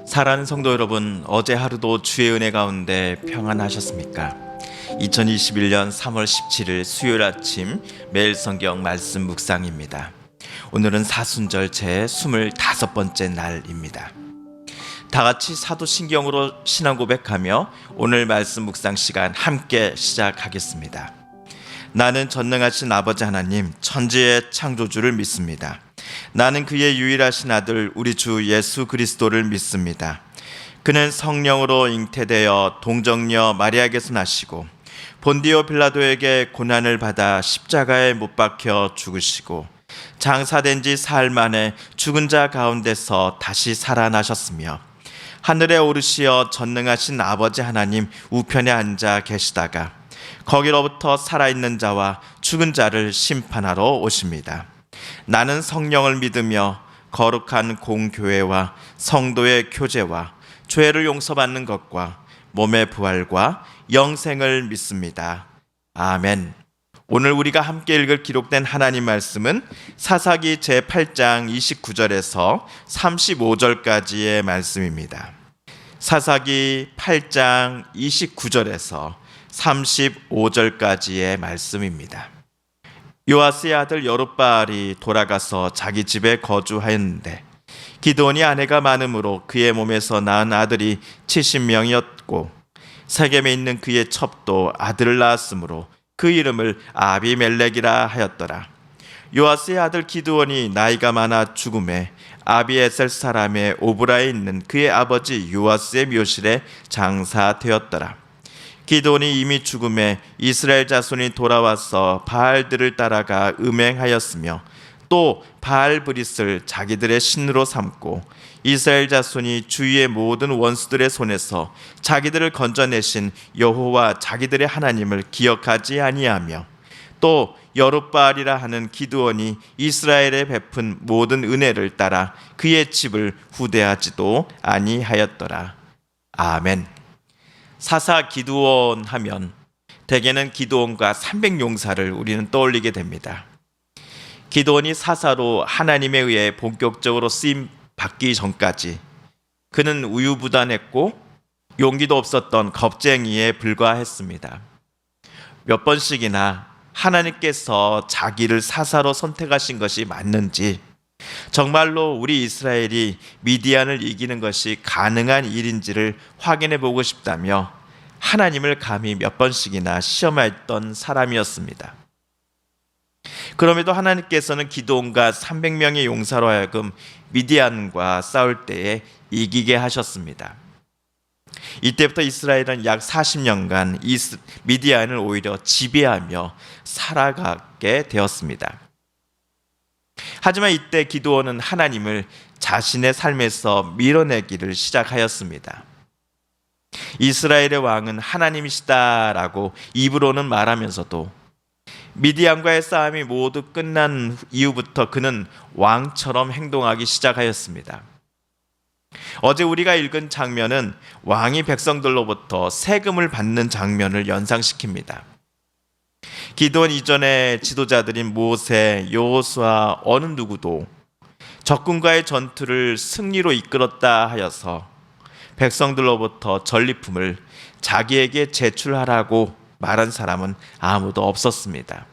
사랑하는 성도 여러분, 어제 하루도 주의 은혜 가운데 평안하셨습니까? 2021년 3월 17일 수요일 아침 매일 성경 말씀 묵상입니다. 오늘은 사순절 제 25번째 날입니다. 다 같이 사도신경으로 신앙 고백하며 오늘 말씀 묵상 시간 함께 시작하겠습니다. 나는 전능하신 아버지 하나님 천지의 창조주를 믿습니다. 나는 그의 유일하신 아들 우리 주 예수 그리스도를 믿습니다. 그는 성령으로 잉태되어 동정녀 마리아에게서 나시고 본디오 빌라도에게 고난을 받아 십자가에 못 박혀 죽으시고 장사된 지 사흘 만에 죽은 자 가운데서 다시 살아나셨으며 하늘에 오르시어 전능하신 아버지 하나님 우편에 앉아 계시다가 거기로부터 살아있는 자와 죽은 자를 심판하러 오십니다. 나는 성령을 믿으며 거룩한 공교회와 성도의 교제와 죄를 용서받는 것과 몸의 부활과 영생을 믿습니다. 아멘. 오늘 우리가 함께 읽을 기록된 하나님 말씀은 사사기 제8장 29절에서 35절까지의 말씀입니다. 사사기 8장 29절에서 35절까지의 말씀입니다. 요아스의 아들 여룹바알이 돌아가서 자기 집에 거주하였는데 기드온이 아내가 많음으로 그의 몸에서 낳은 아들이 70명이었고 세겜에 있는 그의 첩도 아들을 낳았으므로 그 이름을 아비멜렉이라 하였더라. 요아스의 아들 기드온이 나이가 많아 죽음에 아비에셀 사람의 오브라에 있는 그의 아버지 요아스의 묘실에 장사되었더라. 기드온이 이미 죽음에 이스라엘 자손이 돌아와서 바알들을 따라가 음행하였으며 또 바알브릿을 자기들의 신으로 삼고 이스라엘 자손이 주위의 모든 원수들의 손에서 자기들을 건져내신 여호와 자기들의 하나님을 기억하지 아니하며 또 여룹바알이라 하는 기드온이 이스라엘에 베푼 모든 은혜를 따라 그의 집을 후대하지도 아니하였더라. 아멘. 사사 기드온 하면 대개는 기드온과 300용사를 우리는 떠올리게 됩니다. 기드온이 사사로 하나님에 의해 본격적으로 쓰임 받기 전까지 그는 우유부단했고 용기도 없었던 겁쟁이에 불과했습니다. 몇 번씩이나 하나님께서 자기를 사사로 선택하신 것이 맞는지, 정말로 우리 이스라엘이 미디안을 이기는 것이 가능한 일인지를 확인해 보고 싶다며 하나님을 감히 몇 번씩이나 시험했던 사람이었습니다. 그럼에도 하나님께서는 기드온과 300명의 용사로 하여금 미디안과 싸울 때에 이기게 하셨습니다. 이때부터 이스라엘은 약 40년간 미디안을 오히려 지배하며 살아가게 되었습니다. 하지만 이때 기드온은 하나님을 자신의 삶에서 밀어내기를 시작하였습니다. 이스라엘의 왕은 하나님이시다라고 입으로는 말하면서도 미디안과의 싸움이 모두 끝난 이후부터 그는 왕처럼 행동하기 시작하였습니다. 어제 우리가 읽은 장면은 왕이 백성들로부터 세금을 받는 장면을 연상시킵니다. 기드온 이전의 지도자들인 모세, 여호수아 어느 누구도 적군과의 전투를 승리로 이끌었다 하여서 백성들로부터 전리품을 자기에게 제출하라고 말한 사람은 아무도 없었습니다.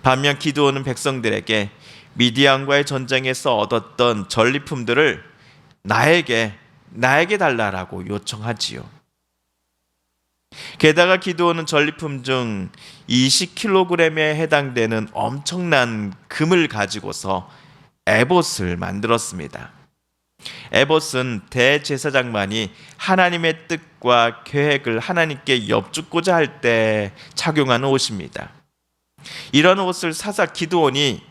반면 기드온은 백성들에게 미디안과의 전쟁에서 얻었던 전리품들을 나에게 달라라고 요청하지요. 게다가 기드온은 전리품 중 20kg에 해당되는 엄청난 금을 가지고서 에봇을 만들었습니다. 에봇은 대제사장만이 하나님의 뜻과 계획을 하나님께 엽죽고자 할 때 착용하는 옷입니다. 이런 옷을 사사 기드온이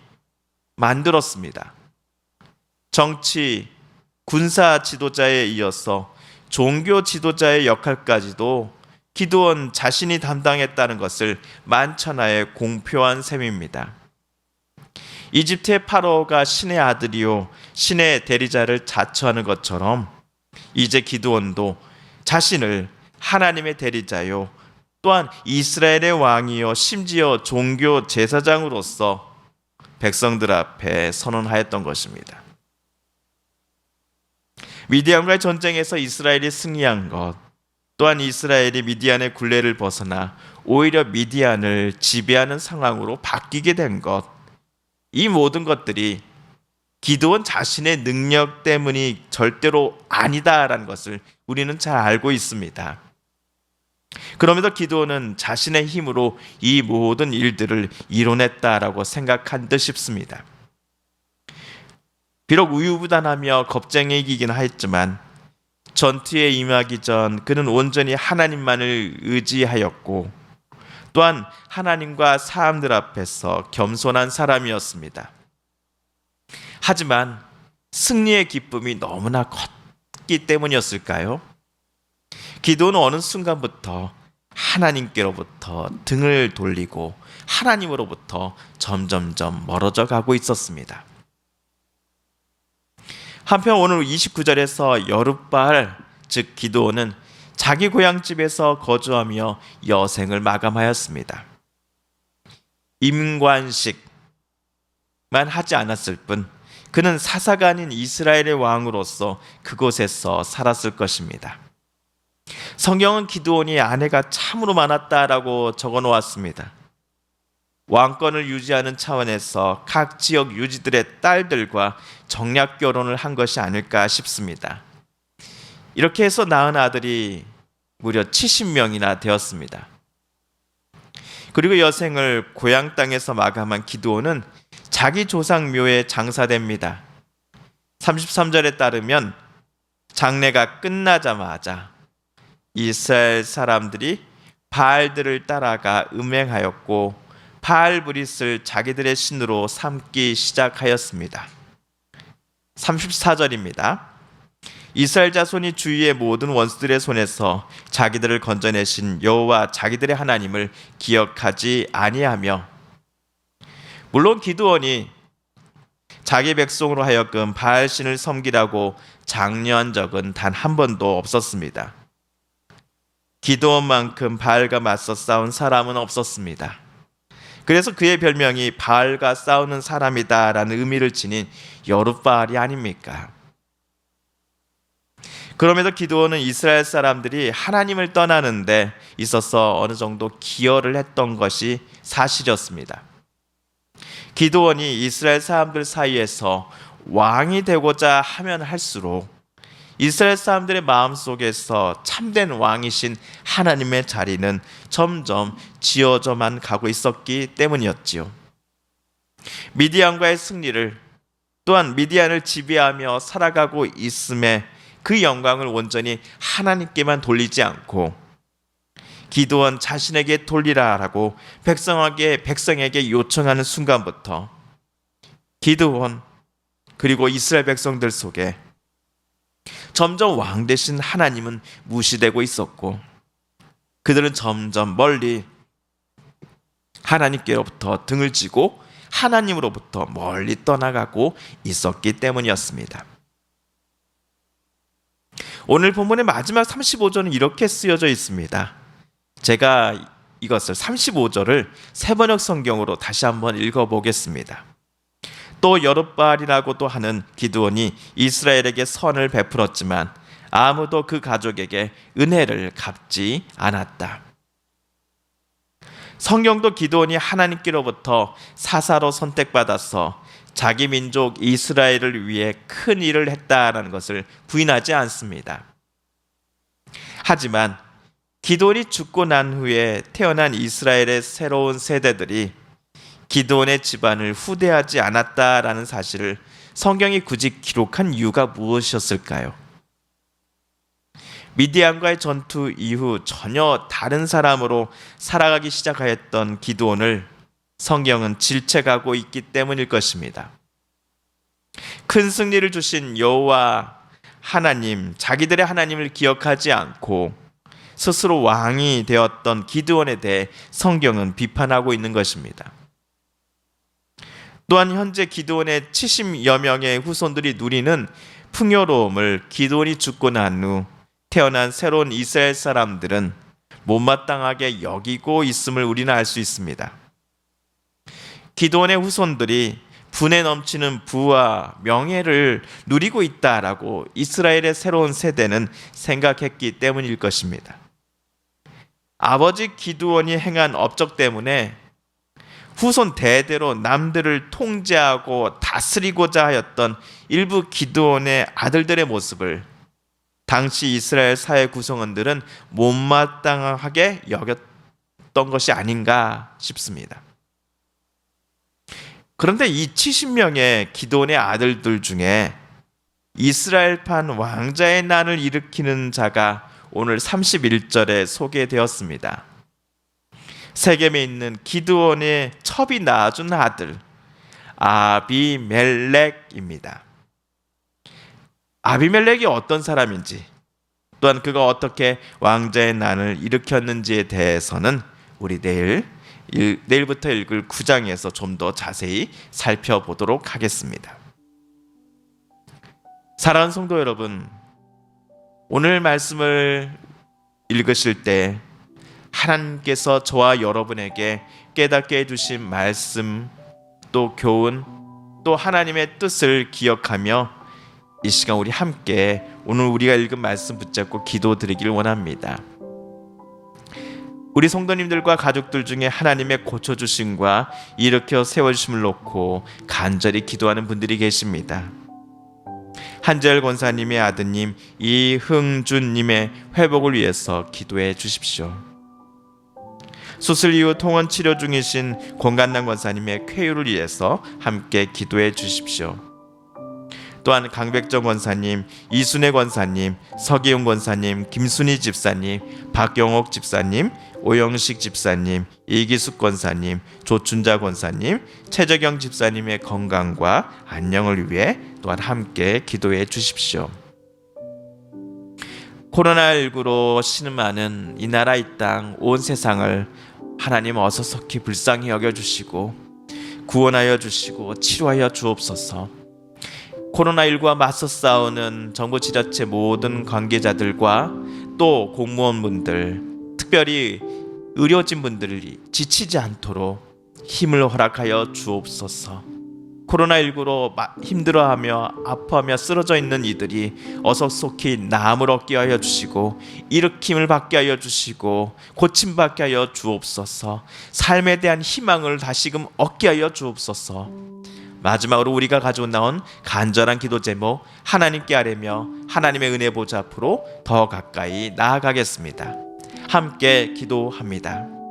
만들었습니다. 정치, 군사 지도자에 이어서 종교 지도자의 역할까지도 기드온 자신이 담당했다는 것을 만천하에 공표한 셈입니다. 이집트의 파라오가 신의 아들이요 신의 대리자를 자처하는 것처럼 이제 기드온도 자신을 하나님의 대리자요 또한 이스라엘의 왕이요 심지어 종교 제사장으로서 백성들 앞에 선언하였던 것입니다. 미디안과의 전쟁에서 이스라엘이 승리한 것, 또한 이스라엘이 미디안의 굴레를 벗어나 오히려 미디안을 지배하는 상황으로 바뀌게 된 것, 이 모든 것들이 기드온 자신의 능력 때문이 절대로 아니다라는 것을 우리는 잘 알고 있습니다. 그럼에도 기드온은 자신의 힘으로 이 모든 일들을 이뤄냈다라고 생각한 듯 싶습니다. 비록 우유부단하며 겁쟁이이긴 했지만 전투에 임하기 전 그는 온전히 하나님만을 의지하였고 또한 하나님과 사람들 앞에서 겸손한 사람이었습니다. 하지만 승리의 기쁨이 너무나 컸기 때문이었을까요? 기드온은 어느 순간부터 하나님께로부터 등을 돌리고 하나님으로부터 점점점 멀어져 가고 있었습니다. 한편 오늘 29절에서 여룻바알 즉 기드온은 자기 고향집에서 거주하며 여생을 마감하였습니다. 임관식만 하지 않았을 뿐 그는 사사가 아닌 이스라엘의 왕으로서 그곳에서 살았을 것입니다. 성경은 기드온이 아내가 참으로 많았다라고 적어 놓았습니다. 왕권을 유지하는 차원에서 각 지역 유지들의 딸들과 정략 결혼을 한 것이 아닐까 싶습니다. 이렇게 해서 낳은 아들이 무려 70명이나 되었습니다. 그리고 여생을 고향 땅에서 마감한 기드온은 자기 조상 묘에 장사됩니다. 33절에 따르면 장례가 끝나자마자 이스라엘 사람들이 바알들을 따라가 음행하였고 바알브릿을 자기들의 신으로 삼기 시작하였습니다. 34절입니다. 이스라엘 자손이 주위의 모든 원수들의 손에서 자기들을 건져내신 여호와 자기들의 하나님을 기억하지 아니하며, 물론 기드온이 자기 백성으로 하여금 바알신을 섬기라고 장려한 적은 단 한 번도 없었습니다. 기드온만큼 바알과 맞서 싸운 사람은 없었습니다. 그래서 그의 별명이 바알과 싸우는 사람이다라는 의미를 지닌 여룻바알이 아닙니까? 그럼에도 기드온은 이스라엘 사람들이 하나님을 떠나는 데 있어서 어느 정도 기여를 했던 것이 사실이었습니다. 기드온이 이스라엘 사람들 사이에서 왕이 되고자 하면 할수록 이스라엘 사람들의 마음속에서 참된 왕이신 하나님의 자리는 점점 지어져만 가고 있었기 때문이었지요. 미디안과의 승리를, 또한 미디안을 지배하며 살아가고 있음에 그 영광을 온전히 하나님께만 돌리지 않고 기드온 자신에게 돌리라라고 백성에게 요청하는 순간부터 기드온 그리고 이스라엘 백성들 속에 점점 왕 되신 하나님은 무시되고 있었고 그들은 점점 멀리 하나님께로부터 등을 지고 하나님으로부터 멀리 떠나가고 있었기 때문이었습니다. 오늘 본문의 마지막 35절은 이렇게 쓰여져 있습니다. 제가 이것을 35절을 새번역 성경으로 다시 한번 읽어보겠습니다. 또 여룻바알이라고도 하는 기드온이 이스라엘에게 선을 베풀었지만 아무도 그 가족에게 은혜를 갚지 않았다. 성경도 기드온이 하나님께로부터 사사로 선택받아서 자기 민족 이스라엘을 위해 큰 일을 했다라는 것을 부인하지 않습니다. 하지만 기드온이 죽고 난 후에 태어난 이스라엘의 새로운 세대들이 기드온의 집안을 후대하지 않았다라는 사실을 성경이 굳이 기록한 이유가 무엇이었을까요? 미디안과의 전투 이후 전혀 다른 사람으로 살아가기 시작하였던 기드온을 성경은 질책하고 있기 때문일 것입니다. 큰 승리를 주신 여호와 하나님, 자기들의 하나님을 기억하지 않고 스스로 왕이 되었던 기드온에 대해 성경은 비판하고 있는 것입니다. 또한 현재 기드온의 70여 명의 후손들이 누리는 풍요로움을 기드온이 죽고 난 후 태어난 새로운 이스라엘 사람들은 못마땅하게 여기고 있음을 우리는 알 수 있습니다. 기드온의 후손들이 분에 넘치는 부와 명예를 누리고 있다라고 이스라엘의 새로운 세대는 생각했기 때문일 것입니다. 아버지 기드온이 행한 업적 때문에 후손 대대로 남들을 통제하고 다스리고자 하였던 일부 기드온의 아들들의 모습을 당시 이스라엘 사회 구성원들은 못마땅하게 여겼던 것이 아닌가 싶습니다. 그런데 이 70명의 기드온의 아들들 중에 이스라엘판 왕자의 난을 일으키는 자가 오늘 31절에 소개되었습니다. 세겜에 있는 기드온의 첩이 낳아준 아들 아비멜렉입니다. 아비멜렉이 어떤 사람인지, 또한 그가 어떻게 왕자의 난을 일으켰는지에 대해서는 우리 내일부터 읽을 9장에서 좀 더 자세히 살펴보도록 하겠습니다. 사랑하는 성도 여러분, 오늘 말씀을 읽으실 때 하나님께서 저와 여러분에게 깨닫게 해주신 말씀, 또 교훈, 또 하나님의 뜻을 기억하며 이 시간 우리 함께 오늘 우리가 읽은 말씀 붙잡고 기도드리길 원합니다. 우리 성도님들과 가족들 중에 하나님의 고쳐주심과 일으켜 세워주심을 놓고 간절히 기도하는 분들이 계십니다. 한재열 권사님의 아드님 이흥준님의 회복을 위해서 기도해 주십시오. 수술 이후 통원 치료 중이신 권간남 권사님의 쾌유를 위해서 함께 기도해 주십시오. 또한 강백정 권사님, 이순애 권사님, 서기훈 권사님, 김순희 집사님, 박경옥 집사님, 오영식 집사님, 이기숙 권사님, 조춘자 권사님, 최재경 집사님의 건강과 안녕을 위해 또한 함께 기도해 주십시오. 코로나19로 신음하는 이 나라 이 땅 온 세상을 하나님 어서석히 불쌍히 여겨주시고 구원하여 주시고 치료하여 주옵소서. 코로나19와 맞서 싸우는 정부 지자체 모든 관계자들과 또 공무원분들, 특별히 의료진분들이 지치지 않도록 힘을 허락하여 주옵소서. 코로나19로 힘들어하며 아파하며 쓰러져 있는 이들이 어서 속히 나음을 얻게 하여 주시고 일으킴을 받게 하여 주시고 고침받게 하여 주옵소서. 삶에 대한 희망을 다시금 얻게 하여 주옵소서. 마지막으로 우리가 가져온 간절한 기도 제목 하나님께 아뢰며 하나님의 은혜 보좌 앞으로 더 가까이 나아가겠습니다. 함께 기도합니다.